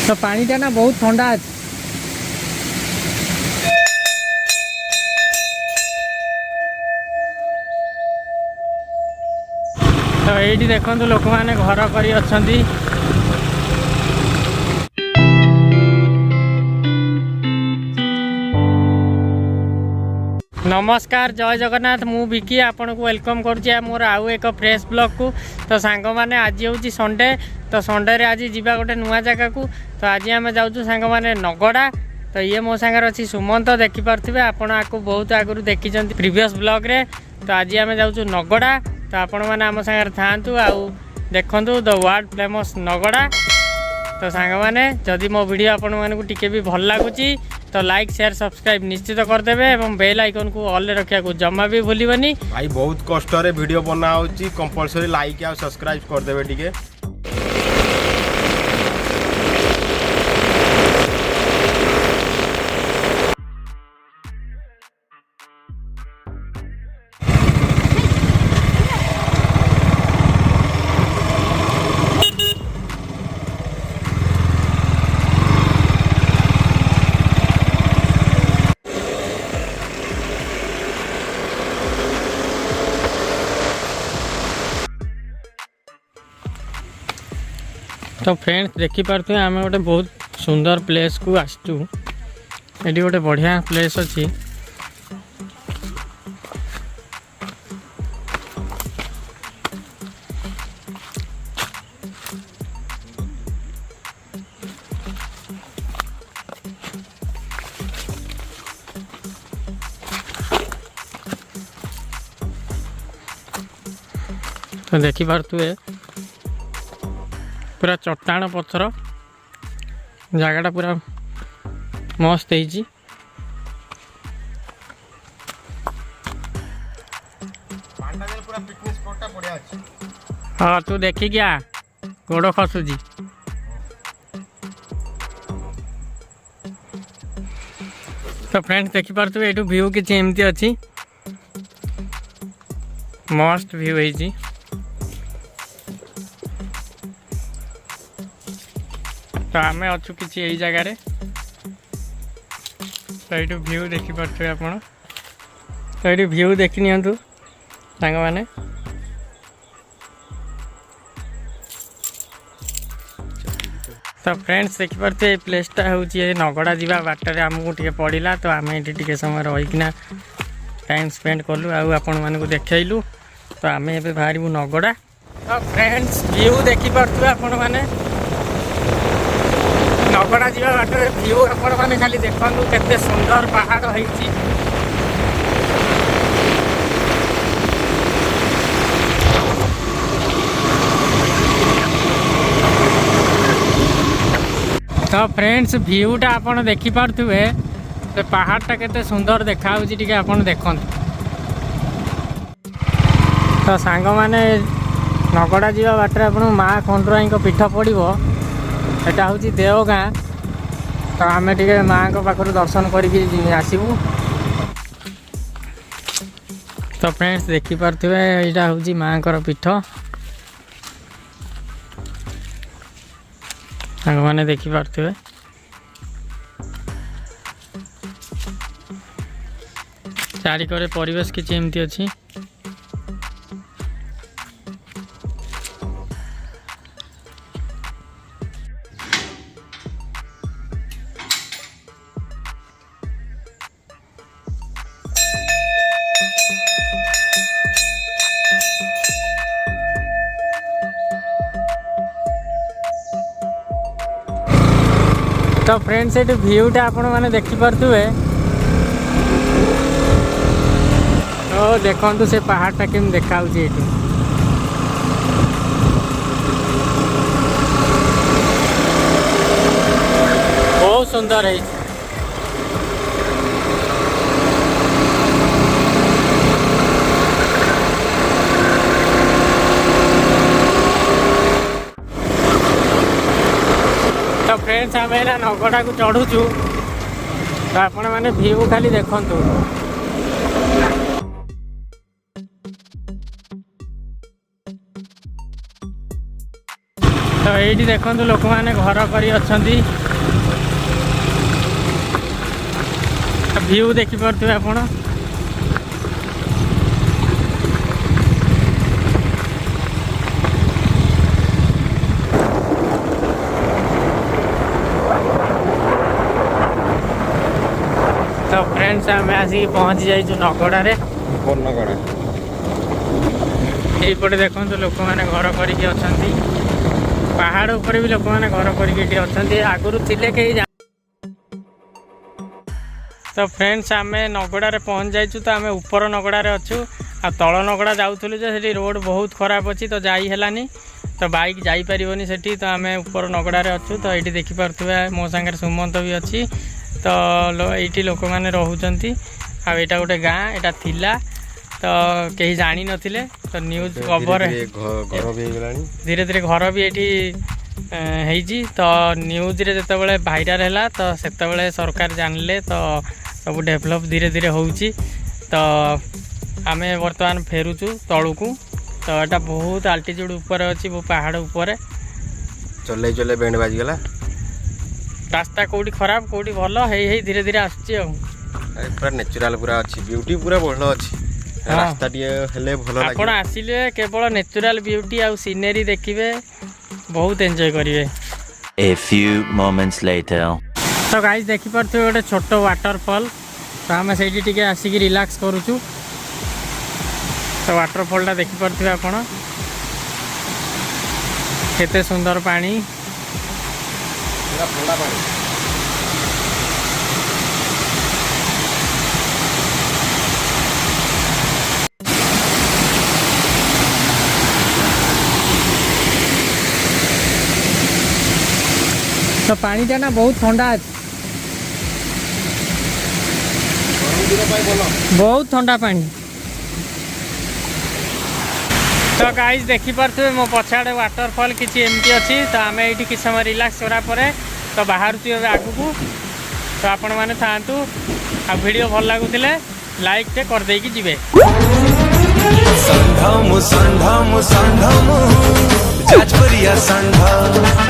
तो पानीटा ना बहुत ठंडा अच्छे। तो ये देखो लोक मैंने घर कर नमस्कार जय जगन्नाथ मु विकी आपन को वेलकम करुँचे मोर आउ एक फ्रेश ब्लॉग को। तो सांग मैंने आज हूँ संडे तो संडे रे आज जीवा गोटे नुआ जगह को। तो आज आम जाऊँ सांग मैंने नगड़ा। तो ये मो सांगे अच्छी सुमंत देखिपे आपड़ आपको बहुत आगुरी देखी प्रीवियस ब्लॉग रे। तो आज आम जाऊँ नगड़ा। तो आपण मैंने आम सांगे थांतु आउ देखु द वर्ल्ड फेमस नगड़ा। तो सांग मैंने जदि मो वीडियो आपण मानक टिके भी भल लगुच तो लाइक शेयर सब्सक्राइब निश्चित करदेवे एवं बेल आइकन को ऑल रखा को जमा भी भूलबनी। भाई बहुत कष्ट रे वीडियो बना होची कंपलसरी लाइक आ सब्सक्राइब करदेवे टिके। तो फ्रेंड्स देखिपे आम गोटे बहुत सुंदर प्लेस को आसचु। ये गोटे बढ़िया प्लेस अच्छी। तो देखिपे पूरा चट्टाण पत्थर जगटा पूरा मस्त है। हाँ तू देखी क्या गोड़ खसुची। तो फ्रेंड्स देखिपे ये व्यू किसी एमती अच्छी मस्त व्यू है। तो आम अच्छु कि यही जगार तो ये व्यू देखिपे आप। तो ये व्यू देखी नियंतु सांग माने। तो फ्रेंड्स देखिपे प्लेसटा हूँ नगड़ा जावा बाटर आमको टे पड़ा। तो आम ये समय रहीकिना टाइम स्पेंड कलु आपण मानक देखलु। तो आम ए बाहर नगड़ा। तो फ्रेंड्स व्यू देखिपे आपण मैंने नगड़ा जावा बाटर व्यू आपण मैंने खाली देखु केते सुंदर पहाड़ होइछि। तो फ्रेंड्स व्यूटा आपण देखि पारथुए से पहाड़टा केते सुंदर देखा होछि टिके आपण देखन। तो सांग माने नगड़ा जावा बाटर आपण माँ खंडुराई को पीठ पड़ो। एटा हूँ देवगाँ। तो आम टे माँ को पाखर दर्शन करके आसबू। तो फ्रेंड्स देखिपे यहाँ हूँ माँ को पीठ सांग मैंने देखिपे। चारिकरे परिवेश किसी एमती अच्छी। तो फ्रेंड्स ये व्यूटा आपण मैंने देखिपे। तो देखु से पहाड़टा केम देखा ये बहुत सुंदर है। तो फ्रेंड्स आम नगड़ा को चढ़ुचु। तो आपण मैंने व्यू खाली देखु। तो ये देखो लोक मैंने घर कर व्यू देखिपे आप तो फ्रेंड्स आम आसिक पहुँची जाइए नगड़े यपटे देखो लोक मैंने घर कर पहाड़ ऊपर भी लोक मैंने घर कर आगुरी थे कहीं। तो फ्रेंड्स आम नगड़े पहुँच जाइए तो आम ऊपर नगड़े अच्छु आ तल नगड़ा जाऊँ से रोड बहुत खराब अच्छी तो जाई हेलानी तो बाइक जापरनी से तो आम ऊपर नगड़े अच्छु तो ये देखिपे मो सागर सुमंत भी अच्छी तो ये लोक मैंने रोचंट आईटा गोटे गाँ यहाँ थिला तो कहीं जानी नथिले तो न्यूज खबर धीरे धीरे घर भी ये तो न्यूज रे जिते भाइराल है तो से सरकार जानले तो सब डेभलप धीरे धीरे होउची तो आम बर्तमान फेरुचु तलू को तो यहाँ बहुत आल्टीट्यूड ऊपर अच्छी वो पहाड़ ऊपर चले चले बैंड बाजीगला रास्ता कौटी खराब कौटी भल है धीरे धीरे आसूची पूरा नेचुराल पूरा अच्छी ब्यूटी पूरा बढ़िया अच्छी रास्ता हेले भल आपण आसिले केवल नेचुराल ब्यूटी आ सीनेरी देखिए बहुत एंजॉय करिवे। A few moments later. तो गाइस देखि परथि गोटे छोट वाटरफॉल तो आम से आसिक रिलैक्स करूचु तो वाटरफॉल देखि परथि आपण केते सुंदर पानी ठंडा पानी तो पानी टा ना बहुत ठंडा अच्छे बहुत ठंडा पानी। तो गाइस देखिपे मो पछाड़े वाटरफॉल किसी एमती अच्छी तो आम ये किसी समय रिलैक्स करापर तो बाहर आगू को तो आपण मैंने था आ वीडियो भल लगुले लाइक टे करदे कि जीवे। संढम संढम संढम जाजपुरिया संढम।